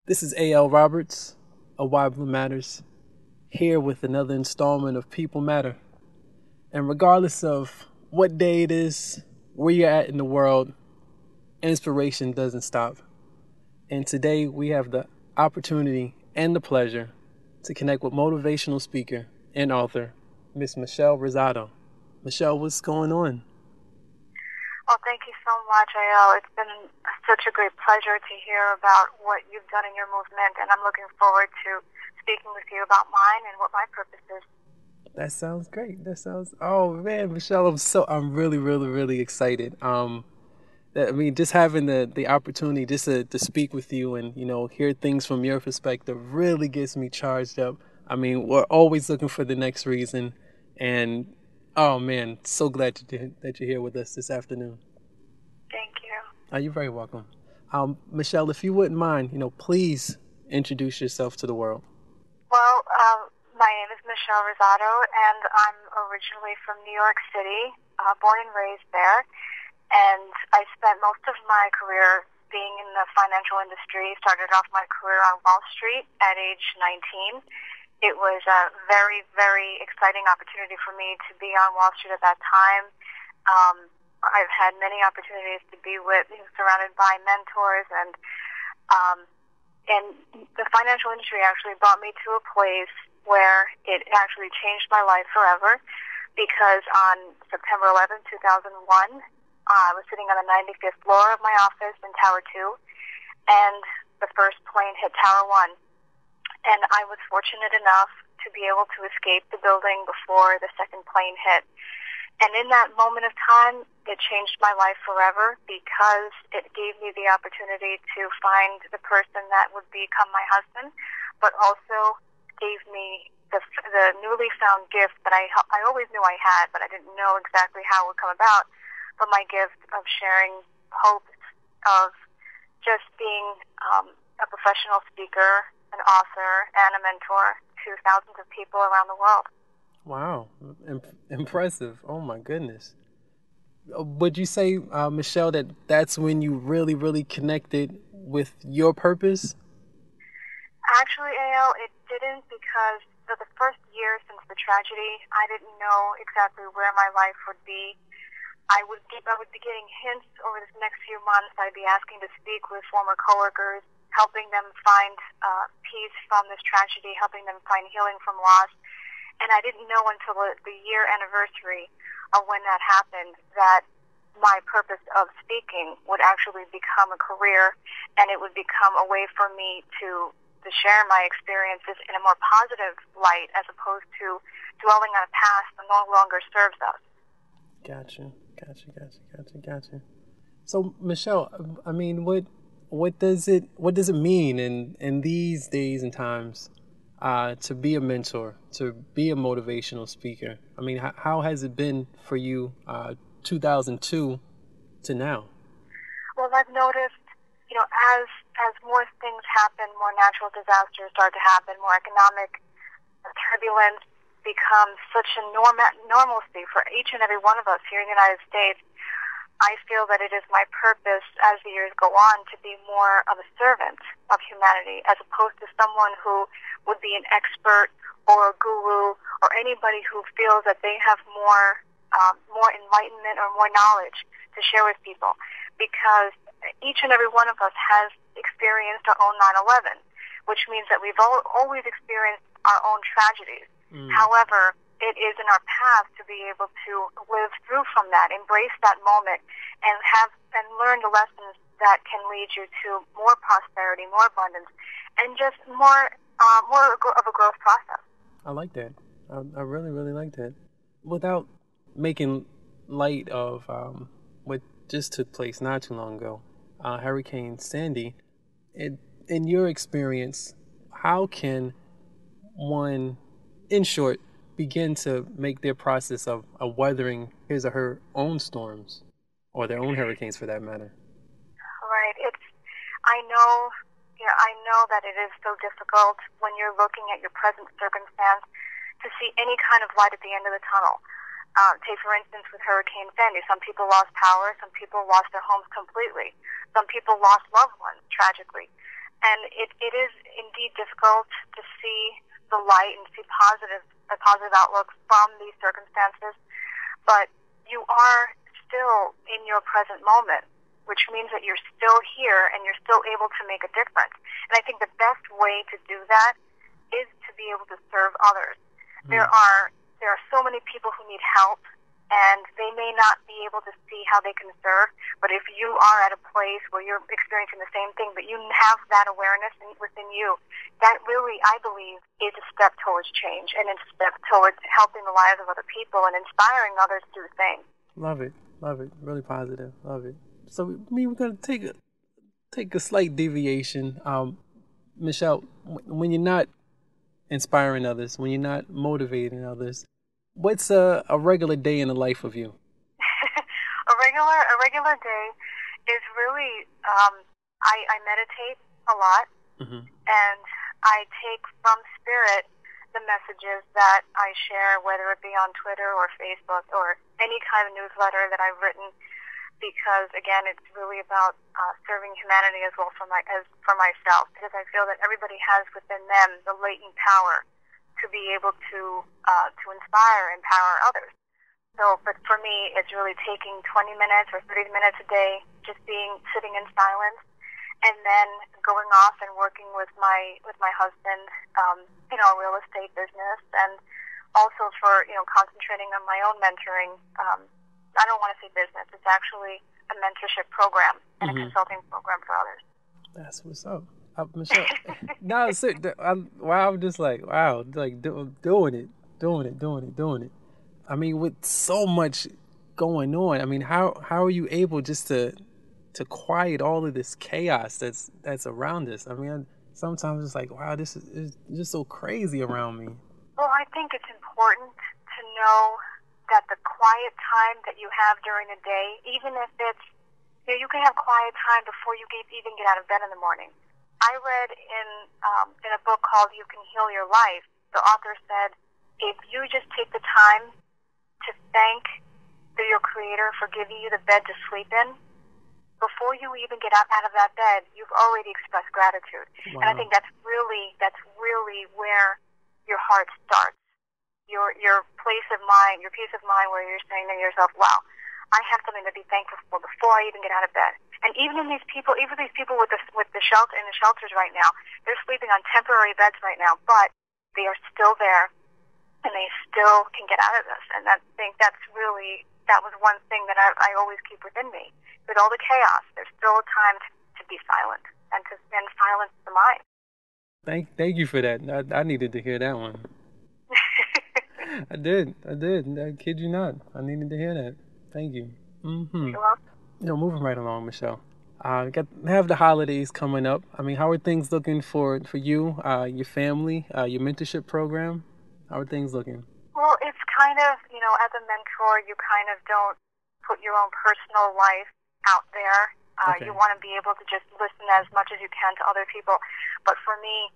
This is A.L. Roberts of Why Blue Matters, here with another installment of People Matter. And regardless of what day it is, where you're at in the world, inspiration doesn't stop. And today we have the opportunity and the pleasure to connect with motivational speaker and author, Miss Michelle Rosado. Michelle, what's going on? Well, thank you so much, AL. It's been such a great pleasure to hear about what you've done in your movement, and I'm looking forward to speaking with you about mine and what my purpose is. That sounds great. Oh man, Michelle, I'm really excited. I mean, just having the opportunity just to speak with you and, hear things from your perspective really gets me charged up. I mean, we're always looking for the next reason. And, oh, man, so glad that you're here with us this afternoon. Thank you. You're very welcome. Michelle, if you wouldn't mind, please introduce yourself to the world. Well, my name is Michelle Rosado, and I'm originally from New York City, born and raised there. And I spent most of my career being in the financial industry. Started off my career on Wall Street at age 19. It was a very exciting opportunity for me to be on Wall Street at that time. I've had many opportunities to be surrounded by mentors, um, and the financial industry actually brought me to a place where it actually changed my life forever. Because on September 11th, 2001, I was sitting on the 95th floor of my office in Tower 2, and the first plane hit Tower 1. And I was fortunate enough to be able to escape the building before the second plane hit. And in that moment of time, it changed my life forever because it gave me the opportunity to find the person that would become my husband, but also gave me the newly found gift that I always knew I had, but I didn't know exactly how it would come about. But my gift of sharing hopes of just being a professional speaker, an author, and a mentor to thousands of people around the world. Wow, impressive. Oh my goodness. Would you say, Michelle, that that's when you really connected with your purpose? Actually, AL, it didn't because for the first year since the tragedy, I didn't know exactly where my life would be. I would be getting hints over the next few months. I'd be asking to speak with former coworkers, helping them find peace from this tragedy, helping them find healing from loss. And I didn't know until the year anniversary of when that happened that my purpose of speaking would actually become a career, and it would become a way for me to share my experiences in a more positive light as opposed to dwelling on a past that no longer serves us. Gotcha. So, Michelle, I mean, what does it mean in these days and times to be a mentor, to be a motivational speaker? I mean, how has it been for you, 2002 to now? Well, I've noticed, as more things happen, more natural disasters start to happen, more economic turbulence becomes such a normalcy for each and every one of us here in the United States. I feel that it is my purpose as the years go on to be more of a servant of humanity as opposed to someone who would be an expert or a guru or anybody who feels that they have more enlightenment or more knowledge to share with people. Because each and every one of us has experienced our own 9/11, which means that we've always experienced our own tragedies. However, it is in our path to be able to live through from that, embrace that moment, and learn the lessons that can lead you to more prosperity, more abundance, and just more of a growth process. I like that. I really like that. Without making light of what just took place not too long ago, Hurricane Sandy, in your experience, how can one, in short, begin to make their process of weathering his or her own storms or their own hurricanes for that matter? Right. I know, I know that it is so difficult when you're looking at your present circumstance to see any kind of light at the end of the tunnel. Take, for instance, with Hurricane Sandy, some people lost power, some people lost their homes completely, some people lost loved ones, tragically. And it is indeed difficult to see the light and see a positive outlook from these circumstances, but you are still in your present moment, which means that you're still here and you're still able to make a difference. And I think the best way to do that is to be able to serve others. There are so many people who need help, and they may not be able to see how they can serve, but if you are at a place where you're experiencing the same thing, but you have that awareness within you, that really, I believe, is a step towards change and a step towards helping the lives of other people and inspiring others to do the same. Love it. Love it. Really positive. Love it. So, we're going to take a slight deviation. Michelle, when you're not inspiring others, when you're not motivating others, what's a regular day in the life of you? A regular day is really I meditate a lot, and I take from spirit the messages that I share, whether it be on Twitter or Facebook or any kind of newsletter that I've written, because again, it's really about serving humanity as well for myself, because I feel that everybody has within them the latent power to be able to inspire and empower others. So, but for me, it's really taking 20 minutes or 30 minutes a day, just sitting in silence, and then going off and working with my husband, a real estate business, and also for concentrating on my own mentoring. I don't want to say business; it's actually a mentorship program and a consulting program for others. That's what's up, Michelle. No, I'm just like wow, like doing it. I mean, with so much going on, I mean, how are you able just to quiet all of this chaos that's around us? I mean, sometimes it's like, wow, this is just so crazy around me. Well, I think it's important to know that the quiet time that you have during the day, even if it's, you can have quiet time before you even get out of bed in the morning. I read in a book called You Can Heal Your Life, the author said, if you just take the time to thank your Creator for giving you the bed to sleep in, before you even get up out of that bed, you've already expressed gratitude. Wow. And I think that's really where your heart starts. Your place of mind, your peace of mind, where you're saying to yourself, wow, I have something to be thankful for before I even get out of bed. And even these people with the shelter in the shelters right now, they're sleeping on temporary beds right now, but they are still there, and they still can get out of this. And I think that was one thing that I always keep within me. With all the chaos, there's still a time to be silent and silence the mind. Thank you for that. I needed to hear that one. I did. I kid you not. I needed to hear that. Thank you. You're welcome. Moving right along, Michelle. Have the holidays coming up. I mean, how are things looking for you, your family, your mentorship program? How are things looking? Well, it's kind of, as a mentor, you kind of don't put your own personal life out there. Okay. You want to be able to just listen as much as you can to other people. But for me,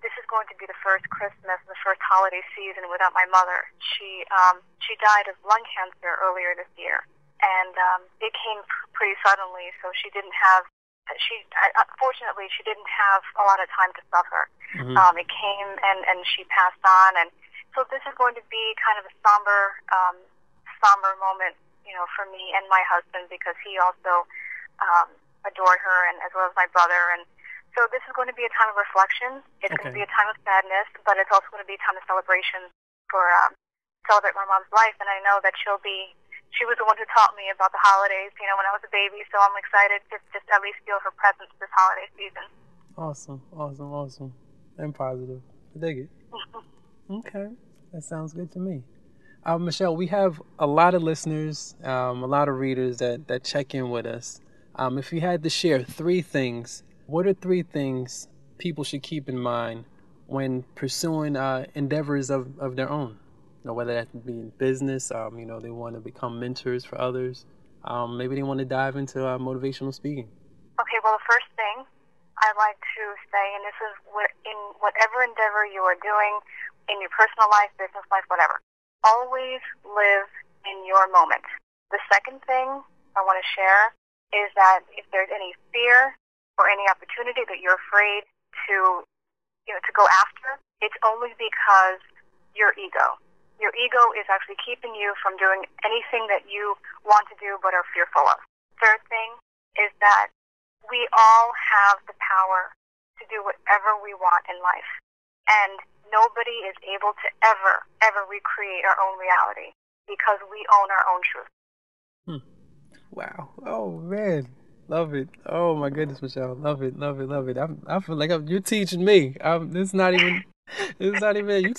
this is going to be the first Christmas, the first holiday season without my mother. She died of lung cancer earlier this year, and it came pretty suddenly. So unfortunately, she didn't have a lot of time to suffer. It came and she passed on, and so this is going to be kind of a somber moment, for me and my husband, because he also adored her, and as well as my brother. And so this is going to be a time of reflection. It's going to be a time of sadness, but it's also going to be a time of celebration for celebrate my mom's life. And I know that she was the one who taught me about the holidays, when I was a baby. So I'm excited to just at least feel her presence this holiday season. Awesome. And positive. I dig it. Okay. That sounds good to me. Michelle, we have a lot of listeners, a lot of readers that check in with us. If you had to share 3 things, what are 3 things people should keep in mind when pursuing endeavors of their own? Whether that be in business, they want to become mentors for others. Maybe they want to dive into motivational speaking. Okay, well, the first thing I'd like to say, and this is in whatever endeavor you are doing, in your personal life, business life, whatever, always live in your moment. The second thing I want to share is that if there's any fear or any opportunity that you're afraid to, to go after, it's only because your ego. Your ego is actually keeping you from doing anything that you want to do but are fearful of. Third thing is that we all have the power to do whatever we want in life. And nobody is able to ever recreate our own reality because we own our own truth. Wow. Oh man. Love it. Oh my goodness, Michelle. Love it. Love it. Love it. I feel like you're teaching me. It's not even. It's not even. You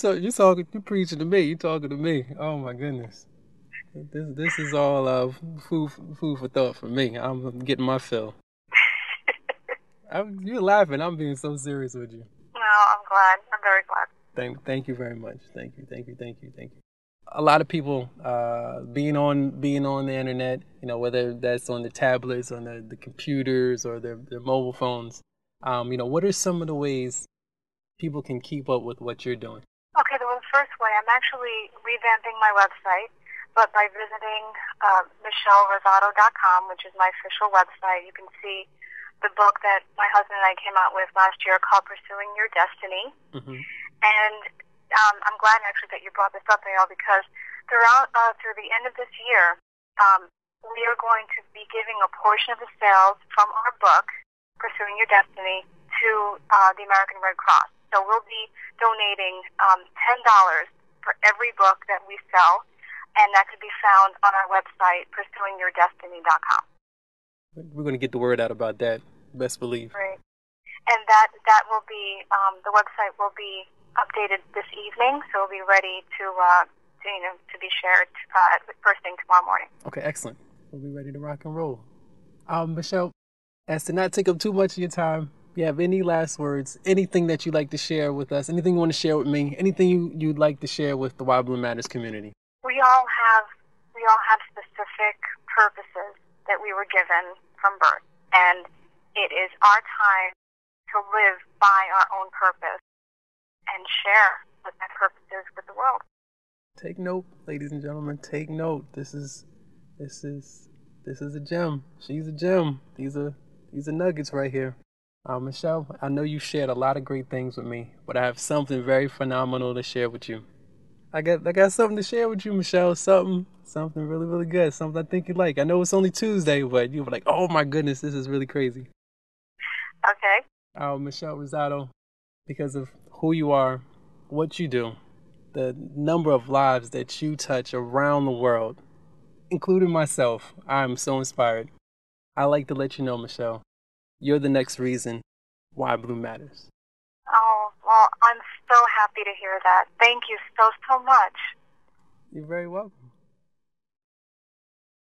preaching to me. You talking to me. Oh my goodness. This is all food for thought for me. I'm getting my fill. You're laughing. I'm being so serious with you. No, I'm glad. I'm very glad. Thank you very much. Thank you. A lot of people being on the internet, whether that's on the tablets, on the computers, or their mobile phones. What are some of the ways people can keep up with what you're doing? Okay, well, the first way, I'm actually revamping my website, but by visiting michellerosado.com, which is my official website, you can see the book that my husband and I came out with last year called Pursuing Your Destiny. Mm-hmm. And I'm glad actually that you brought this up, Neil, because through the end of this year, we are going to be giving a portion of the sales from our book, Pursuing Your Destiny, to the American Red Cross. So we'll be donating $10 for every book that we sell, and that could be found on our website, pursuingyourdestiny.com. We're going to get the word out about that. Best believe. Right. And that will be, the website will be updated this evening, so it'll be ready to be shared first thing tomorrow morning. Okay, excellent. We'll be ready to rock and roll. Michelle, as to not take up too much of your time, you have any last words, anything that you'd like to share with us, anything you want to share with me, anything you'd like to share with the Why Blue Matters community? We all have specific purposes that we were given from birth, and it is our time to live by our own purpose and share what that purpose is with the world. Take note, ladies and gentlemen. Take note. This is a gem. She's a gem. These are nuggets right here. Michelle, I know you shared a lot of great things with me, but I have something very phenomenal to share with you. I got something to share with you, Michelle. Something really, really good. Something I think you like. I know it's only Tuesday, but you were like, oh my goodness, this is really crazy. Okay. Michelle Rosado, because of who you are, what you do, the number of lives that you touch around the world, including myself, I'm so inspired. I like to let you know, Michelle, you're the next reason why Blue matters. Oh, well, I'm so happy to hear that. Thank you so much. You're very welcome.